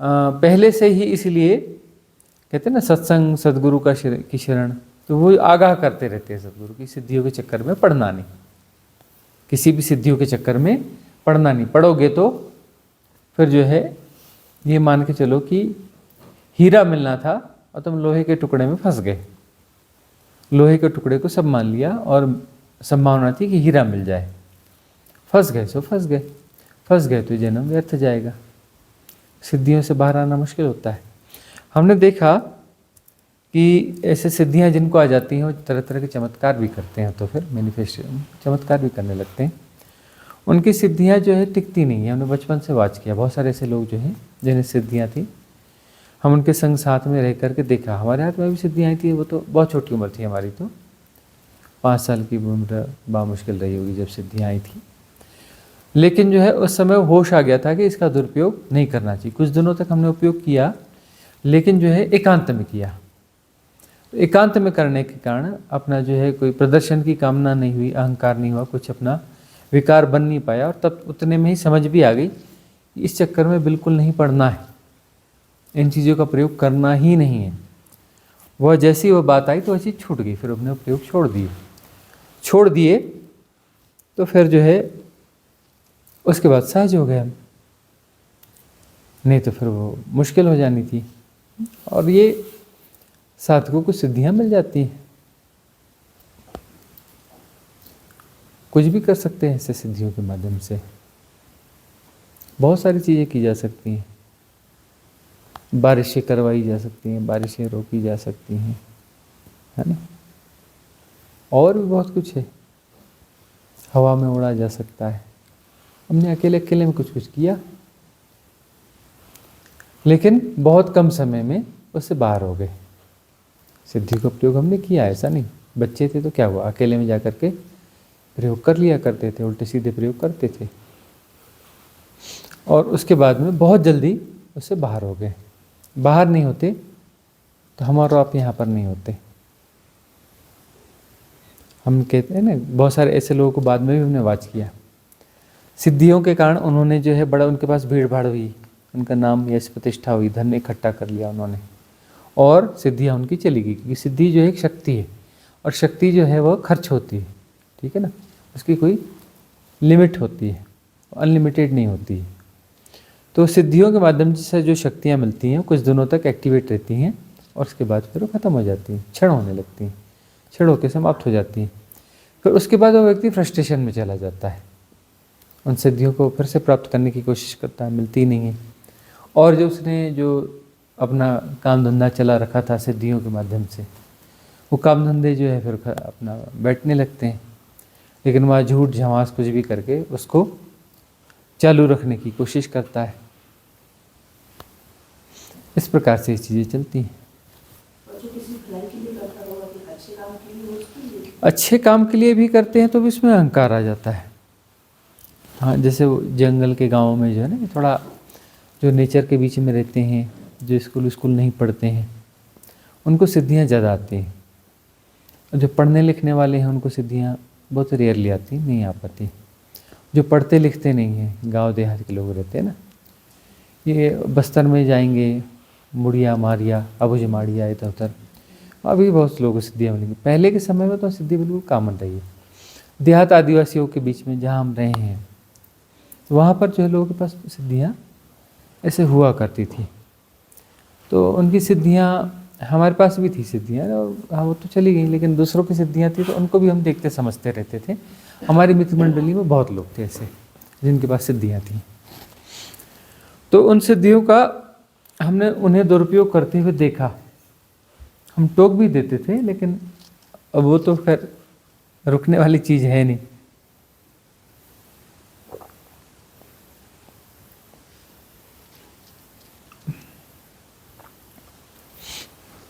Speaker 2: पहले से ही, इसलिए कहते हैं ना सत्संग सदगुरु की शरण, तो वो आगाह करते रहते हैं सदगुरु की, सिद्धियों के चक्कर में पड़ना नहीं, किसी भी सिद्धियों के चक्कर में पड़ना नहीं। पड़ोगे तो फिर जो है ये मान के चलो कि हीरा मिलना था और तुम लोहे के टुकड़े में फंस गए। लोहे के टुकड़े को सब मान लिया और संभावना थी कि हीरा मिल जाए, फंस गए सो फंस गए तो जन्म व्यर्थ जाएगा। सिद्धियों से बाहर आना मुश्किल होता है। हमने देखा कि ऐसे सिद्धियां जिनको आ जाती हैं वो तरह तरह के चमत्कार भी करते हैं, तो फिर मैनिफेस्टेशन चमत्कार भी करने लगते हैं। उनकी सिद्धियां जो है टिकती नहीं है। हमने बचपन से वाच किया, बहुत सारे ऐसे लोग जो हैं जिन्हें सिद्धियां थी, हम उनके संग साथ में रह करके देखा। हमारे हाथ में भी सिद्धियाँ आई थी, वो तो बहुत छोटी उम्र थी हमारी, तो 5 साल की उम्र बामुश्किल रही होगी जब सिद्धियाँ आई थी। लेकिन जो है उस समय होश आ गया था कि इसका दुरुपयोग नहीं करना चाहिए। कुछ दिनों तक हमने उपयोग किया, लेकिन जो है एकांत में किया। एकांत में करने के कारण अपना जो है कोई प्रदर्शन की कामना नहीं हुई, अहंकार नहीं हुआ, कुछ अपना विकार बन नहीं पाया, और तब उतने में ही समझ भी आ गई कि इस चक्कर में बिल्कुल नहीं पड़ना है, इन चीज़ों का प्रयोग करना ही नहीं है। वह जैसी वो बात आई तो वह चीज़ छूट गई, फिर अपने प्रयोग छोड़ दिए तो फिर जो है उसके बाद सहज हो गए हम, नहीं तो फिर वो मुश्किल हो जानी थी। और ये साधकों को सिद्धियां मिल जाती हैं, कुछ भी कर सकते हैं ऐसे सिद्धियों के माध्यम से, बहुत सारी चीज़ें की जा सकती हैं। बारिशें करवाई जा सकती हैं, बारिशें रोकी जा सकती हैं, है ना। और भी बहुत कुछ है, हवा में उड़ा जा सकता है। हमने अकेले में कुछ किया, लेकिन बहुत कम समय में उससे बाहर हो गए। सिद्धि का प्रयोग हमने किया, ऐसा नहीं। बच्चे थे तो क्या हुआ, अकेले में जाकर के प्रयोग कर लिया करते थे, उल्टे सीधे प्रयोग करते थे, और उसके बाद में बहुत जल्दी उससे बाहर हो गए। बाहर नहीं होते तो हम और आप यहाँ पर नहीं होते। हम कहते हैं ना, बहुत सारे ऐसे लोगों को बाद में भी हमने वाच किया, सिद्धियों के कारण उन्होंने जो है बड़ा, उनके पास भीड़ भाड़ हुई, उनका नाम यश प्रतिष्ठा हुई, धन इकट्ठा कर लिया उन्होंने, और सिद्धियाँ उनकी चली गई। क्योंकि सिद्धि जो है एक शक्ति है, और शक्ति जो है वह खर्च होती है, ठीक है ना, उसकी कोई लिमिट होती है, अनलिमिटेड नहीं होती है। तो सिद्धियों के माध्यम से जो शक्तियाँ मिलती हैं कुछ दिनों तक एक्टिवेट रहती हैं, और उसके बाद फिर वो ख़त्म हो जाती हैं, क्षण होने लगती हैं, क्षण होकर समाप्त हो जाती हैं। फिर उसके बाद वो व्यक्ति फ्रस्ट्रेशन में चला जाता है, उन सिद्धियों को फिर से प्राप्त करने की कोशिश करता है, मिलती नहीं है, और जो उसने जो अपना काम धंधा चला रखा था सिद्धियों के माध्यम से, वो काम धंधे जो है फिर अपना बैठने लगते हैं, लेकिन वह झूठ झमास कुछ भी करके उसको चालू रखने की कोशिश करता है। इस प्रकार से ये चीज़ें चलती हैं। अच्छे काम के लिए भी करते हैं तो भी इसमें अहंकार आ जाता है। हाँ, जैसे वो जंगल के गाँव में जो है ना, थोड़ा जो नेचर के बीच में रहते हैं, जो स्कूल नहीं पढ़ते हैं, उनको सिद्धियाँ ज़्यादा आती हैं, और जो पढ़ने लिखने वाले हैं उनको सिद्धियाँ बहुत रेयरली आती, नहीं आ पाती। जो पढ़ते लिखते नहीं हैं, गांव देहात के लोग रहते हैं ना, ये बस्तर में जाएंगे, मुड़िया मारिया अबुझ माड़िया इधर उधर, अभी बहुत लोगों को सिद्धियाँ मिलेंगी। पहले के समय में तो सिद्धि बिल्कुल कॉमन रही है। देहात आदिवासियों के बीच में जहाँ हम रहे हैं, तो वहाँ पर जो है लोगों के पास सिद्धियाँ ऐसे हुआ करती थी। तो उनकी सिद्धियाँ, हमारे पास भी थी सिद्धियाँ, और हाँ वो तो चली गई, लेकिन दूसरों की सिद्धियाँ थी तो उनको भी हम देखते समझते रहते थे। हमारी मित्र मंडली में बहुत लोग थे ऐसे जिनके पास सिद्धियाँ थी। तो उन सिद्धियों का हमने उन्हें दुरुपयोग करते हुए देखा। हम टोक भी देते थे, लेकिन अब वो तो खैर रुकने वाली चीज़ है नहीं।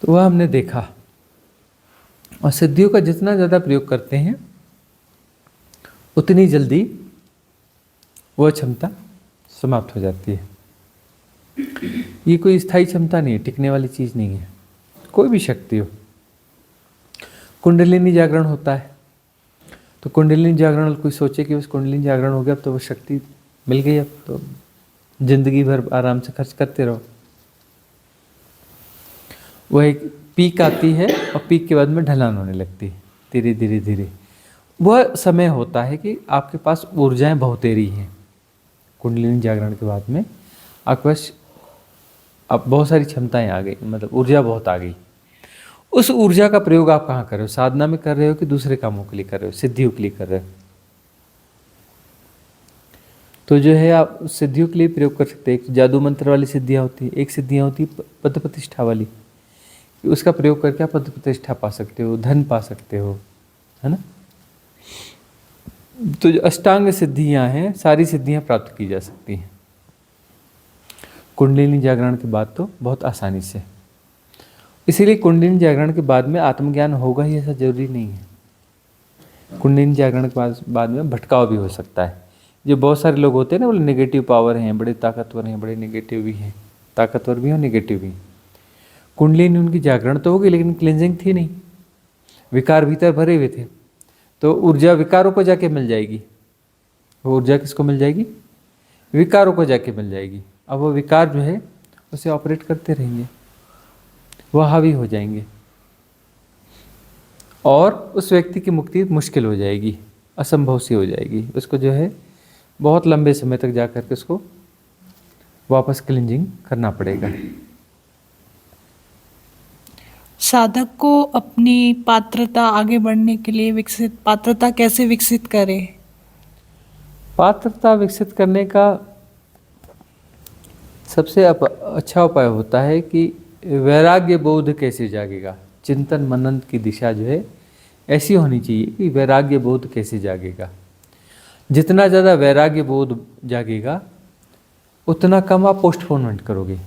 Speaker 2: तो वह हमने देखा, और सिद्धियों का जितना ज़्यादा प्रयोग करते हैं उतनी जल्दी वह क्षमता समाप्त हो जाती है। ये कोई स्थायी क्षमता नहीं है, टिकने वाली चीज़ नहीं है, कोई भी शक्ति हो। कुंडलिनी जागरण होता है, तो कुंडलिनी जागरण, कोई सोचे कि उस कुंडलिनी जागरण हो गया, अब तो वो शक्ति मिल गई, अब तो जिंदगी भर आराम से खर्च करते रहो। वह एक पीक आती है, और पीक के बाद में ढलान होने लगती है, धीरे धीरे धीरे। वह समय होता है कि आपके पास ऊर्जाएं बहुतेरी हैं। कुंडलिनी जागरण के बाद में आपके पास अब बहुत सारी क्षमताएं आ गई, मतलब ऊर्जा बहुत आ गई। उस ऊर्जा का प्रयोग आप कहाँ कर रहे हो? साधना में कर रहे हो कि दूसरे कामों के लिए कर रहे हो, सिद्धियों के लिए कर रहे हो? तो जो है आप सिद्धियों के लिए प्रयोग कर सकते हैं। एक जादू मंत्र वाली सिद्धियाँ होती है, एक सिद्धियाँ होती है पद प्रतिष्ठा वाली, उसका प्रयोग करके आप पद प्रतिष्ठा पा सकते हो, धन पा सकते हो, है ना। तो जो अष्टांग सिद्धियाँ हैं, सारी सिद्धियाँ प्राप्त की जा सकती हैं कुंडलिनी जागरण के बाद तो बहुत आसानी से। इसीलिए कुंडलिनी जागरण के बाद में आत्मज्ञान होगा ही ऐसा जरूरी नहीं है। कुंडलिनी जागरण के बाद में भटकाव भी हो सकता है। जो बहुत सारे लोग होते हैं ना, बोले नेगेटिव पावर हैं, बड़े ताकतवर हैं, बड़े नेगेटिव भी हैं, ताकतवर भी हैं और नेगेटिव भी। कुंडलिनी उनकी जागरण तो होगी, लेकिन क्लिनजिंग थी नहीं, विकार भीतर भरे हुए थे। तो ऊर्जा विकारों को जाके मिल जाएगी। वो ऊर्जा किसको मिल जाएगी? विकारों को जाके मिल जाएगी। अब वो विकार जो है उसे ऑपरेट करते रहेंगे, वह हावी हो जाएंगे, और उस व्यक्ति की मुक्ति मुश्किल हो जाएगी, असंभव सी हो जाएगी। उसको जो है बहुत लंबे समय तक जा कर के उसको वापस क्लिनजिंग करना पड़ेगा।
Speaker 4: साधक को अपनी पात्रता आगे बढ़ने के लिए पात्रता कैसे विकसित करे?
Speaker 2: पात्रता विकसित करने का सबसे अच्छा उपाय होता है कि वैराग्य बोध कैसे जागेगा। चिंतन मनन की दिशा जो है ऐसी होनी चाहिए कि वैराग्य बोध कैसे जागेगा। जितना ज़्यादा वैराग्य बोध जागेगा उतना कम आप पोस्टपोनमेंट करोगे।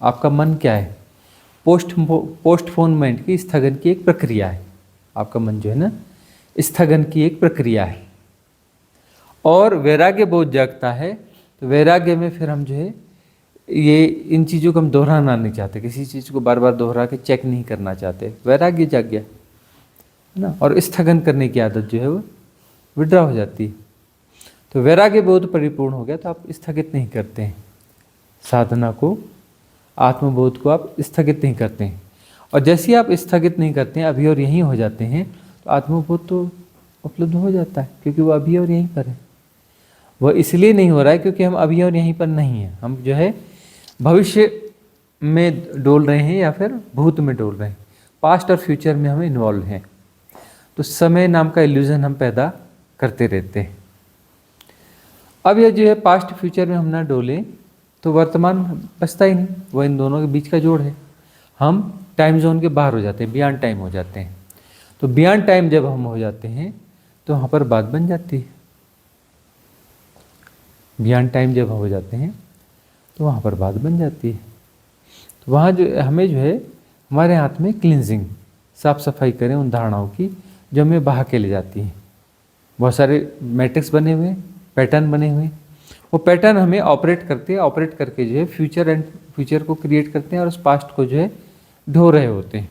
Speaker 2: आपका मन क्या है? पोस्टपोनमेंट की, स्थगन की एक प्रक्रिया है। आपका मन जो है ना, स्थगन की एक प्रक्रिया है। और वैराग्य बोध जागता है तो वैराग्य में फिर हम जो है ये इन चीज़ों को हम दोहराना नहीं चाहते, किसी चीज़ को बार बार दोहरा के चेक नहीं करना चाहते। वैराग्य जाग गया, है ना, और स्थगन करने की आदत जो है वो विड्रॉ हो जाती है। तो वैराग्य बोध परिपूर्ण हो गया तो आप स्थगित नहीं करते हैं साधना को, आत्मबोध को आप स्थगित नहीं करते हैं। और जैसे ही आप स्थगित नहीं करते हैं, अभी और यहीं हो जाते हैं, तो आत्मबोध तो उपलब्ध हो जाता है, क्योंकि वो अभी और यहीं पर है। वह इसलिए नहीं हो रहा है क्योंकि हम अभी और यहीं पर नहीं हैं, हम जो है भविष्य में डोल रहे हैं या फिर भूत में डोल रहे हैं, पास्ट और फ्यूचर में हम इन्वॉल्व हैं। तो समय नाम का इल्यूजन हम पैदा करते रहते हैं। अब यह जो है पास्ट फ्यूचर में हम ना डोलें तो वर्तमान बचता ही नहीं, वह इन दोनों के बीच का जोड़ है। हम टाइम जोन के बाहर हो जाते हैं, बियॉन्ड टाइम हो जाते हैं। तो बियॉन्ड टाइम जब हम हो जाते हैं तो वहाँ पर बात बन जाती है। बियॉन्ड टाइम जब हो जाते हैं तो वहाँ पर बात बन जाती है। तो वहाँ जो हमें जो है हमारे हाथ में क्लींजिंग, साफ सफाई करें उन धारणाओं की जो हमें बहा के ले जाती हैं। बहुत सारे मैट्रिक्स बने हुए, पैटर्न बने हुए, वो पैटर्न हमें ऑपरेट करते हैं, ऑपरेट करके जो है फ्यूचर को क्रिएट करते हैं और उस पास्ट को जो है ढो रहे होते हैं।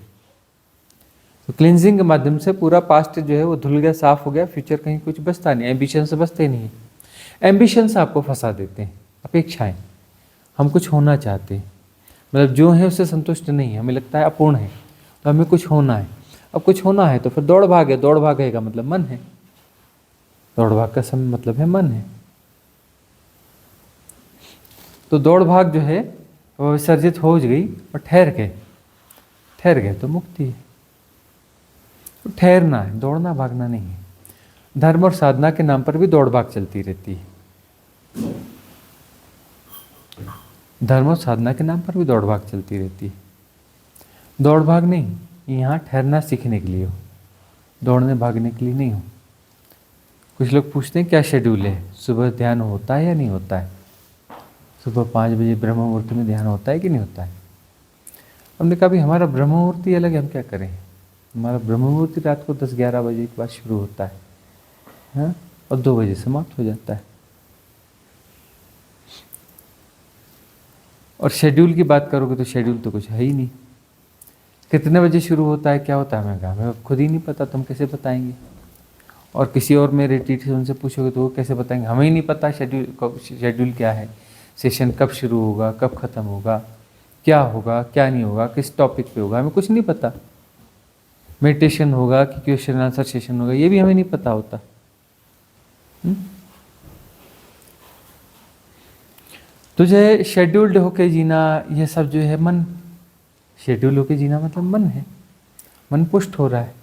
Speaker 2: तो क्लींजिंग के माध्यम से पूरा पास्ट जो है वो धुल गया, साफ हो गया, फ्यूचर कहीं कुछ बचता नहीं, एम्बिशन से बचते नहीं है। एम्बिशन से आपको फंसा देते हैं, अपेक्षाएं, हम कुछ होना चाहते हैं, मतलब जो है उससे संतुष्ट नहीं है, हमें लगता है अपूर्ण है, तो हमें कुछ होना है। अब कुछ होना है तो फिर दौड़ भाग है, दौड़ भाग है का मतलब मन है, दौड़ भाग का समय मतलब है मन है। तो दौड़ भाग जो है वो विसर्जित हो गई और ठहर गए तो मुक्ति है। तो ठहरना है, दौड़ना भागना नहीं है। धर्म और साधना के नाम पर भी दौड़ भाग चलती रहती है। धर्म और साधना के नाम पर भी दौड़ भाग चलती रहती है। दौड़ भाग नहीं, यहाँ ठहरना सीखने के लिए हो, दौड़ने भागने के लिए नहीं हो। कुछ लोग पूछते हैं क्या शेड्यूल है, सुबह ध्यान होता है या नहीं होता है, सुबह 5 बजे ब्रह्म मुहूर्त में ध्यान होता है कि नहीं होता है। हमने कहा भी हमारा ब्रह्म मुहूर्त ही अलग है, हम क्या करें। हमारा ब्रह्म मुहूर्त रात को 10-11 बजे के बाद शुरू होता है, हाँ, और 2 बजे समाप्त हो जाता है। और शेड्यूल की बात करोगे तो शेड्यूल तो कुछ है ही नहीं। कितने बजे शुरू होता है, क्या होता है, मैं कहा मैं खुद ही नहीं पता, तुम कैसे बताएंगे। और किसी और मेरे टीचर से उनसे पूछोगे तो वो कैसे बताएंगे, हमें ही नहीं पता शेड्यूल क्या है, सेशन कब शुरू होगा, कब ख़त्म होगा, क्या होगा क्या नहीं होगा, किस टॉपिक पे होगा, हमें कुछ नहीं पता। मेडिटेशन होगा कि क्वेश्चन आंसर सेशन होगा, ये भी हमें नहीं पता होता। तो जो है शेड्यूल्ड होके जीना, ये सब जो है मन, शेड्यूल होके जीना मतलब मन है, मन पुष्ट हो रहा है।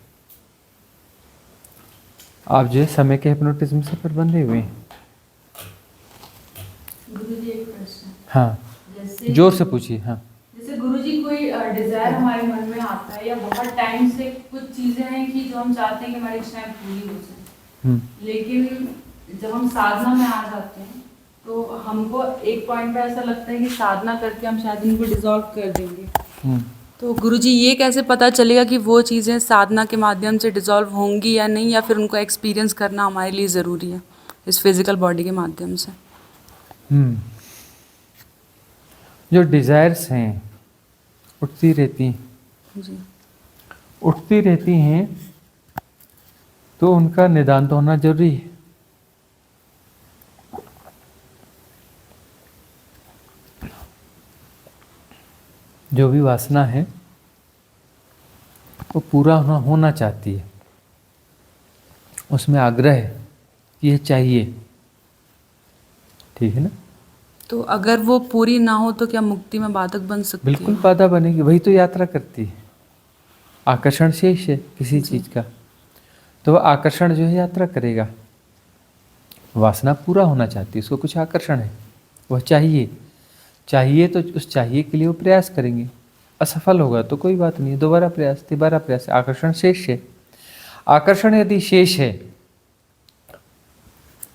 Speaker 2: आप जो है समय के हिप्नोटिज्म से पर बंधे हुए हैं।
Speaker 5: गुरुजी एक प्रश्न।
Speaker 2: हाँ,
Speaker 5: जैसे
Speaker 2: जोर से पूछिए। हाँ,
Speaker 5: जैसे गुरुजी कोई डिजायर हमारे मन में आता है या बहुत टाइम से कुछ चीजें हैं कि जो हम चाहते हैं कि हमारी इच्छाएं पूरी हो जाए, लेकिन जब हम साधना में आ जाते हैं तो हमको एक पॉइंट पे ऐसा लगता है कि साधना करके हम शायद इनको डिसॉल्व कर देंगे। तो गुरुजी ये कैसे पता चलेगा कि वो चीज़ें साधना के माध्यम से डिसॉल्व होंगी या नहीं, या फिर उनको एक्सपीरियंस करना हमारे लिए ज़रूरी है इस फिजिकल बॉडी के माध्यम से।
Speaker 2: जो डिज़ायर्स हैं उठती रहती हैं,
Speaker 5: जी
Speaker 2: उठती रहती हैं, तो उनका निदान तो होना जरूरी है। जो भी वासना है वो पूरा होना चाहती है, उसमें आग्रह है कि ये चाहिए, ठीक है ना।
Speaker 5: तो अगर वो पूरी ना हो तो क्या मुक्ति में बाधक बन सकती है?
Speaker 2: बिल्कुल बाधा बनेगी, वही तो यात्रा करती है। आकर्षण शेष है किसी चीज़ का, तो वह आकर्षण जो है यात्रा करेगा। वासना पूरा होना चाहती है, उसको कुछ आकर्षण है, वह चाहिए तो उस चाहिए के लिए वो प्रयास करेंगे। असफल होगा तो कोई बात नहीं, दोबारा प्रयास, तिबारा प्रयास। आकर्षण शेष है। आकर्षण यदि शेष है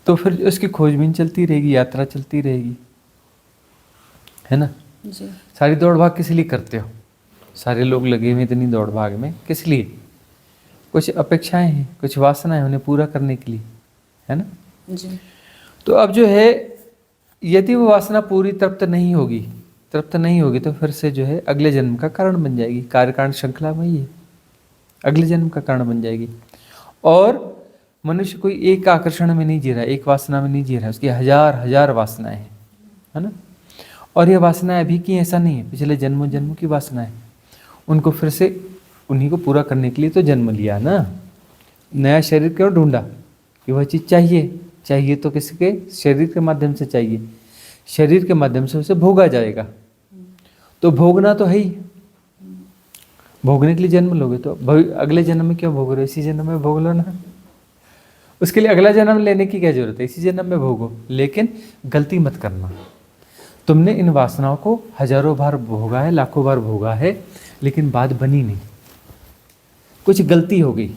Speaker 2: तो फिर उसकी खोजबीन चलती रहेगी, यात्रा चलती रहेगी, है ना।
Speaker 5: जी
Speaker 2: सारी दौड़ भाग किस लिए करते हो? सारे लोग लगे हुए इतनी दौड़ भाग में किस लिए? कुछ अपेक्षाएं हैं, कुछ वासनाएं, उन्हें पूरा करने के लिए, है ना।
Speaker 5: जी
Speaker 2: तो अब जो है यदि वो वासना पूरी तृप्त नहीं होगी तो फिर से जो है अगले जन्म का कारण बन जाएगी। कार्य कारण श्रृंखला वही है, अगले जन्म का कारण बन जाएगी। और मनुष्य कोई एक आकर्षण में नहीं जी रहा है, एक वासना में नहीं जी रहा है, उसकी हजार हजार वासनाएं हैं, है ना। और ये वासनाएं अभी की ऐसा नहीं है, पिछले जन्मों जन्मों की वासनाएं, उनको फिर से उन्हीं को पूरा करने के लिए तो जन्म लिया ना। नया शरीर क्यों ढूंढा कि वह चीज़ चाहिए तो किसके शरीर के माध्यम से चाहिए, शरीर के माध्यम से उसे भोगा जाएगा। तो भोगना तो है ही, भोगने के लिए जन्म लोगे तो अगले जन्म में क्यों भोग रहे हो, इसी जन्म में भोग लो ना। उसके लिए अगला जन्म लेने की क्या जरूरत है, इसी जन्म में भोगो। लेकिन गलती मत करना, तुमने इन वासनाओं को हजारों बार भोगा है, लाखों बार भोगा है, लेकिन बात बनी नहीं, कुछ गलती हो गई,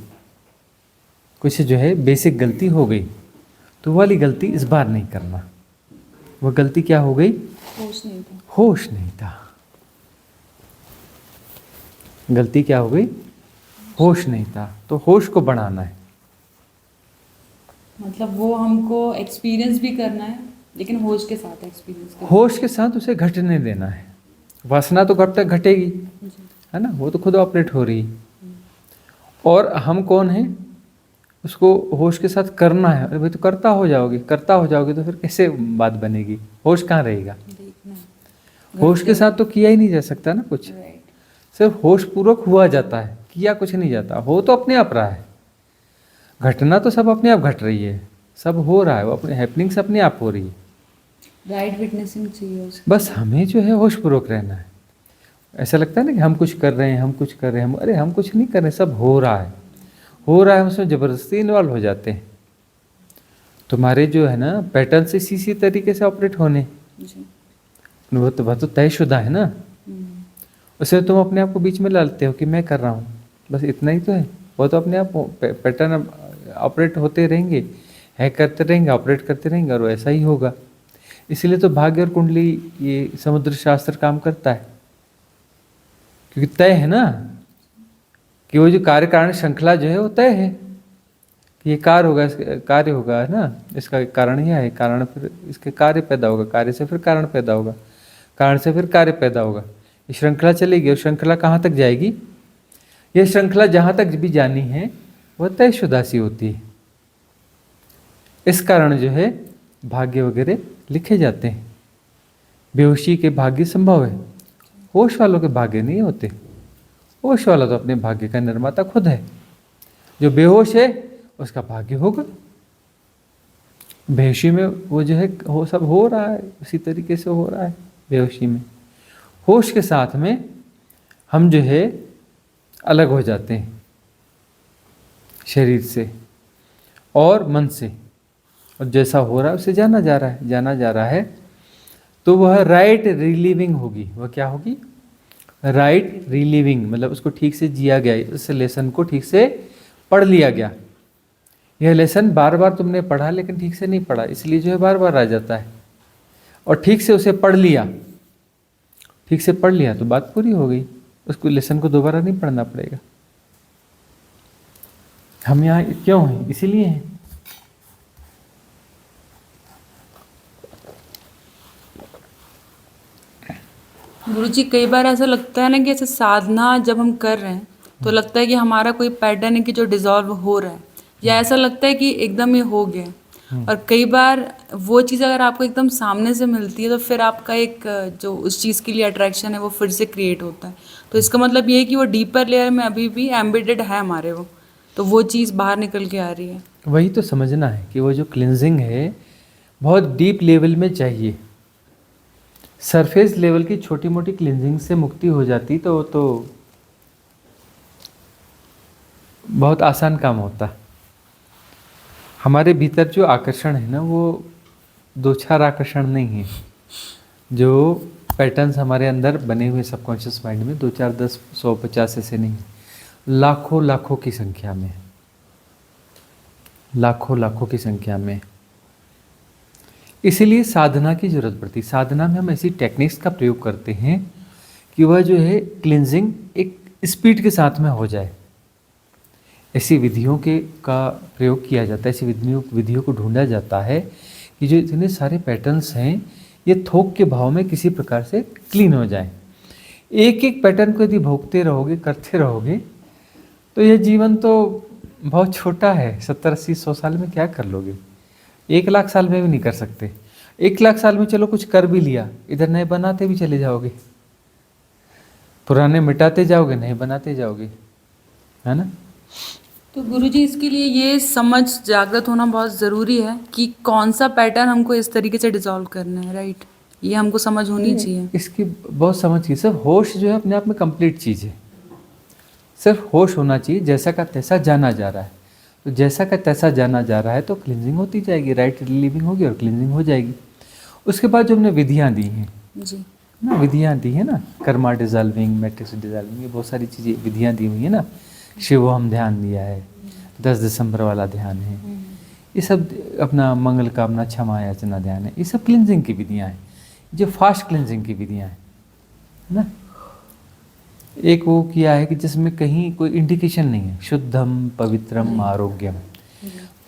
Speaker 2: कुछ जो है बेसिक गलती हो गई, तो वो वाली गलती इस बार नहीं करना। वो गलती क्या हो गई, होश नहीं था। गलती क्या हो गई, होश नहीं था। तो होश को बढ़ाना है।
Speaker 5: मतलब वो हमको एक्सपीरियंस भी करना है, लेकिन होश के साथ एक्सपीरियंस करना
Speaker 2: होश के साथ उसे घटने देना है। वासना तो कब तक घटेगी, है ना, वो तो खुद ऑपरेट हो रही। और हम कौन हैं, उसको होश के साथ करना है। अरे भाई तो करता हो जाओगे तो फिर कैसे बात बनेगी, होश कहाँ रहेगा। होश के साथ तो किया ही नहीं जा सकता ना कुछ, सिर्फ होश पूर्वक हुआ जाता है, किया कुछ नहीं जाता। हो तो अपने आप रहा है, घटना तो सब अपने आप घट रही है, सब हो रहा है, वो अपने हैपनिंग्स अपने आप हो रही है।
Speaker 5: राइट विटनेसिंग चाहिए उसको।
Speaker 2: बस हमें जो है होशपूर्वक रहना है। ऐसा लगता है ना कि हम कुछ कर रहे हैं, अरे हम कुछ नहीं कर रहे, सब हो रहा है, उसमें ज़बरदस्ती इन्वॉल्व हो जाते हैं। तुम्हारे जो है ना पैटर्न से इसी तरीके से ऑपरेट होने, वो तो तयशुदा है ना। उसे तुम अपने आप को बीच में डालते हो कि मैं कर रहा हूँ, बस इतना ही तो है। वो तो अपने आप पैटर्न ऑपरेट होते रहेंगे, करते रहेंगे, ऑपरेट करते रहेंगे, और ऐसा ही होगा। इसलिए तो भाग्य और कुंडली, ये समुद्र शास्त्र काम करता है, क्योंकि तय है ना कि वो जो कार्य कारण श्रृंखला जो है वो तय है कि ये कार्य होगा, है ना, इसका कारण यह है, कारण फिर इसके कार्य पैदा होगा, कार्य से फिर कारण पैदा होगा, कारण से फिर कार्य पैदा होगा। ये श्रृंखला चलेगी, और श्रृंखला कहाँ तक जाएगी, ये श्रृंखला जहाँ तक भी जानी है वह तयशुदा सी होती है। इस कारण जो है भाग्य वगैरह लिखे जाते हैं। बेहोशी के भाग्य संभव है, होश वालों के भाग्य नहीं होते। होश वाला तो अपने भाग्य का निर्माता खुद है, जो बेहोश है उसका भाग्य होगा। बेहोशी में वो जो है सब हो रहा है, उसी तरीके से हो रहा है बेहोशी में। होश के साथ में हम जो है अलग हो जाते हैं शरीर से और मन से, और जैसा हो रहा है उसे जाना जा रहा है, तो वह राइट रिलीविंग होगी। वह क्या होगी, राइट रिलीविंग, मतलब उसको ठीक से जिया गया, इस लेसन को ठीक से पढ़ लिया गया। यह लेसन बार बार तुमने पढ़ा लेकिन ठीक से नहीं पढ़ा, इसलिए जो है बार बार आ जाता है। और ठीक से उसे पढ़ लिया तो बात पूरी हो गई, उसको लेसन को दोबारा नहीं पढ़ना पड़ेगा। हम यहाँ क्यों हैं, इसीलिए हैं।
Speaker 5: गुरुजी कई बार ऐसा लगता है ना कि ऐसे साधना जब हम कर रहे हैं तो लगता है कि हमारा कोई पैटर्न है कि जो डिसॉल्व हो रहा है, या ऐसा लगता है कि एकदम ये हो गया। और कई बार वो चीज़ अगर आपको एकदम सामने से मिलती है तो फिर आपका एक जो उस चीज़ के लिए अट्रैक्शन है वो फिर से क्रिएट होता है। तो इसका मतलब ये है कि वो डीपर लेयर में अभी भी एम्बेडेड है हमारे, वो चीज़ बाहर निकल के आ रही है।
Speaker 2: वही तो समझना है कि वो जो क्लिनजिंग है बहुत डीप लेवल में चाहिए। सरफेस लेवल की छोटी मोटी क्लिनजिंग से मुक्ति हो जाती तो बहुत आसान काम होता। हमारे भीतर जो आकर्षण है ना, वो दो चार आकर्षण नहीं है। जो पैटर्न्स हमारे अंदर बने हुए सबकॉन्शियस माइंड में 2 4 10 100 50 ऐसे नहीं, लाखों की संख्या में, लाखों की संख्या में। इसीलिए साधना की जरूरत पड़ती। साधना में हम ऐसी टेक्निक्स का प्रयोग करते हैं कि वह जो है क्लिनजिंग एक स्पीड के साथ में हो जाए। ऐसी विधियों का प्रयोग किया जाता है, ऐसी विधियों को ढूंढा जाता है कि जो इतने सारे पैटर्न्स हैं ये थोक के भाव में किसी प्रकार से क्लीन हो जाए। एक एक पैटर्न को यदि भोगते रहोगे, करते रहोगे, तो ये जीवन तो बहुत छोटा है, 70 80 100 साल में क्या कर लोगे? 1 लाख साल में भी नहीं कर सकते। 1 लाख साल में चलो कुछ कर भी लिया, इधर नए बनाते भी चले जाओगे, पुराने मिटाते जाओगे, नए बनाते जाओगे, है ना?
Speaker 5: तो गुरुजी इसके लिए ये समझ जागृत होना बहुत ज़रूरी है कि कौन सा पैटर्न हमको इस तरीके से डिसॉल्व करना है, राइट? ये हमको समझ होनी चाहिए।
Speaker 2: इसकी बहुत समझ की, सिर्फ होश जो है अपने आप में कंप्लीट चीज़ है। सिर्फ होश होना चाहिए, जैसा का तैसा जाना जा रहा है। तो जैसा का तैसा जाना जा रहा है तो क्लिनजिंग होती जाएगी, राइट लिविंग होगी और क्लिनजिंग हो जाएगी। उसके बाद जो हमने विधियाँ दी हैं
Speaker 5: जी
Speaker 2: ना, विधियाँ दी है ना, कर्मा डिजॉल्विंग, मैट्रिक्स डिजॉल्विंग, ये बहुत सारी चीज़ें विधियाँ दी हुई है ना। शिवोहम ध्यान दिया है, 10 दिसंबर वाला ध्यान है, ये सब अपना मंगल कामना क्षमा याचना ध्यान है, ये सब क्लिनजिंग की विधियाँ हैं, जो फास्ट क्लिनजिंग की विधियाँ हैं, है ना। एक वो किया है कि जिसमें कहीं कोई इंडिकेशन नहीं है, शुद्धम पवित्रम आरोग्यम,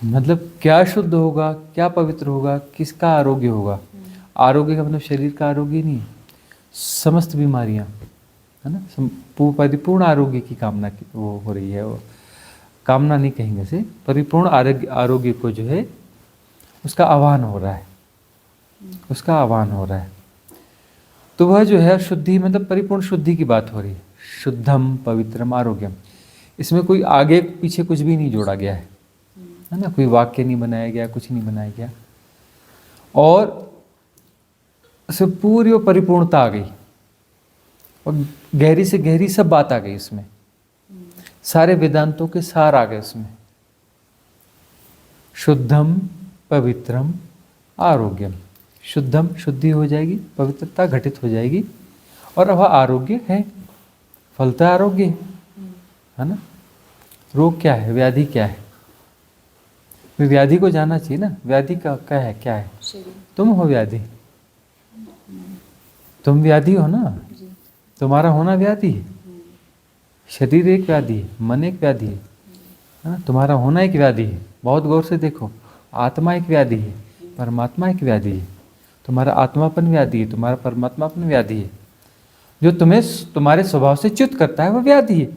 Speaker 2: मतलब क्या शुद्ध होगा, क्या पवित्र होगा, किसका आरोग्य होगा। आरोग्य का मतलब शरीर का आरोग्य नहीं, समस्त बीमारियां, है ना, परिपूर्ण आरोग्य की कामना की वो हो रही है। वो कामना नहीं कहेंगे से, परिपूर्ण आरोग्य को जो है उसका आह्वान हो रहा है, उसका आह्वान हो रहा है। तो वह जो है शुद्धि, मतलब परिपूर्ण शुद्धि की बात हो रही है, शुद्धम पवित्रम आरोग्यम। इसमें कोई आगे पीछे कुछ भी नहीं जोड़ा गया है ना, कोई वाक्य नहीं बनाया गया, कुछ नहीं बनाया गया, और उसमें पूरी वो परिपूर्णता आ गई और गहरी से गहरी सब बात आ गई उसमें, सारे वेदांतों के सार आ गए उसमें। शुद्धम पवित्रम आरोग्यम, शुद्धम शुद्धि हो जाएगी, पवित्रता घटित हो जाएगी, और वह आरोग्य है, फलता आरोग्य है ना। रोग क्या है, व्याधि क्या है, व्याधि को जानना चाहिए ना। व्याधि का क्या है, क्या है? तुम हो व्याधि, तुम व्याधि हो ना, तुम्हारा होना व्याधि है। शरीर एक व्याधि है, मन एक व्याधि है ना, तुम्हारा होना एक व्याधि है। बहुत गौर से देखो, आत्मा एक व्याधि है, परमात्मा एक व्याधि है। तुम्हारा आत्मापन व्याधि है, तुम्हारा परमात्मापन व्याधि है। जो तुम्हें तुम्हारे स्वभाव से च्युत करता है वो व्याधि है,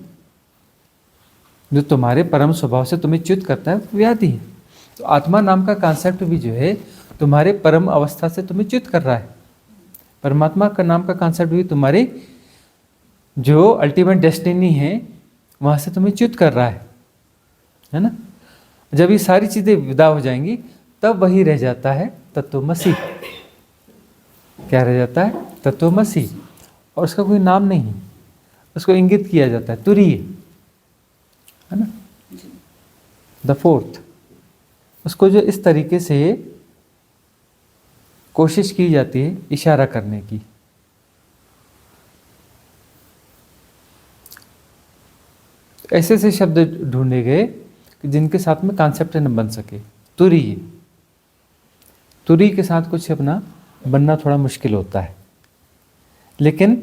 Speaker 2: जो तुम्हारे परम स्वभाव से तुम्हें च्युत करता है वो व्याधि है। तो आत्मा नाम का कॉन्सेप्ट भी जो है तुम्हारे परम अवस्था से तुम्हें च्युत कर रहा है। परमात्मा का नाम का कॉन्सेप्ट भी तुम्हारे जो अल्टीमेट डेस्टिनी है वहाँ से तुम्हें च्युत कर रहा है ना। जब ये सारी चीज़ें विदा हो जाएंगी तब वही रह जाता है तत्वमसि। क्या रह जाता है? तत्वमसि। और उसका कोई नाम नहीं, उसको इंगित किया जाता है तुरीय, है ना, द फोर्थ। उसको जो इस तरीके से कोशिश की जाती है इशारा करने की, ऐसे ऐसे शब्द ढूंढे गए कि जिनके साथ में कॉन्सेप्ट न बन सके। तुरीय, तुरी के साथ कुछ अपना बनना थोड़ा मुश्किल होता है, लेकिन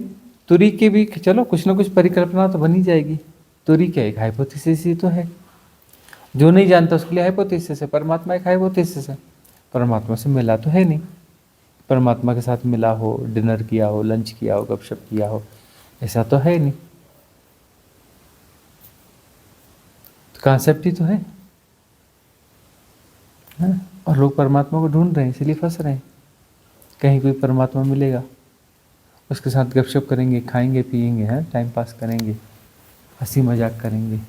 Speaker 2: तुरी के भी चलो कुछ ना कुछ परिकल्पना तो बनी जाएगी। तुरी क्या, एक हाइपोथेसिस ही तो है, जो नहीं जानता उसके लिए हाइपोथेसिस है। परमात्मा एक हाइपोथेसिस है, परमात्मा से मिला तो है नहीं, परमात्मा के साथ मिला हो, डिनर किया हो, लंच किया हो, गपशप किया हो, ऐसा तो है नहीं। तो कॉन्सेप्ट ही तो है ना? और लोग परमात्मा को ढूंढ रहे हैं, इसलिए फंस रहे हैं। कहीं कोई परमात्मा मिलेगा, उसके साथ गपशप करेंगे, खाएंगे पिएंगे, हैं, टाइम पास करेंगे, हंसी मजाक करेंगे।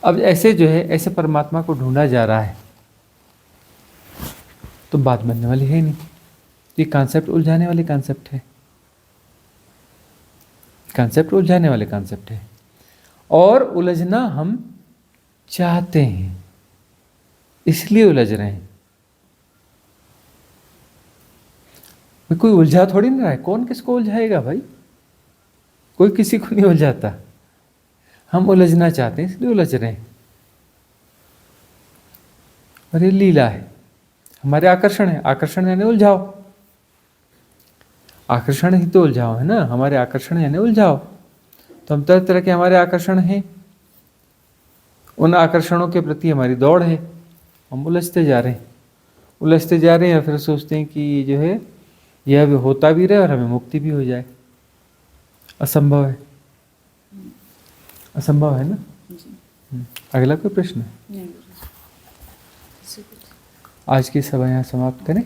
Speaker 2: अब ऐसे जो है, ऐसे परमात्मा को ढूंढा जा रहा है तो बात बनने वाली है नहीं। ये कॉन्सेप्ट उलझाने वाले कॉन्सेप्ट है, कॉन्सेप्ट उलझाने वाले कॉन्सेप्ट है, और उलझना हम चाहते हैं इसलिए उलझ रहे हैं। कोई उलझा थोड़ी ना रहा है, कौन किसको उलझाएगा भाई, कोई किसी को नहीं उलझाता। हम उलझना चाहते हैं इसलिए उलझ रहे हैं। और ये लीला है, हमारे आकर्षण है। आकर्षण यानी उलझाओ, आकर्षण ही तो उलझाओ है ना, हमारे आकर्षण यानी उलझाओ। तो हम तरह तरह के हमारे आकर्षण हैं, उन आकर्षणों के प्रति हमारी दौड़ है, हम उलझते जा रहे हैं, उलझते जा रहे हैं, और फिर सोचते हैं कि ये जो है यह भी होता भी रहे और हमें मुक्ति भी हो जाए। असंभव है, असंभव है ना। अगला कोई प्रश्न है?
Speaker 3: नहीं
Speaker 2: आज की सभा यहाँ समाप्त करें।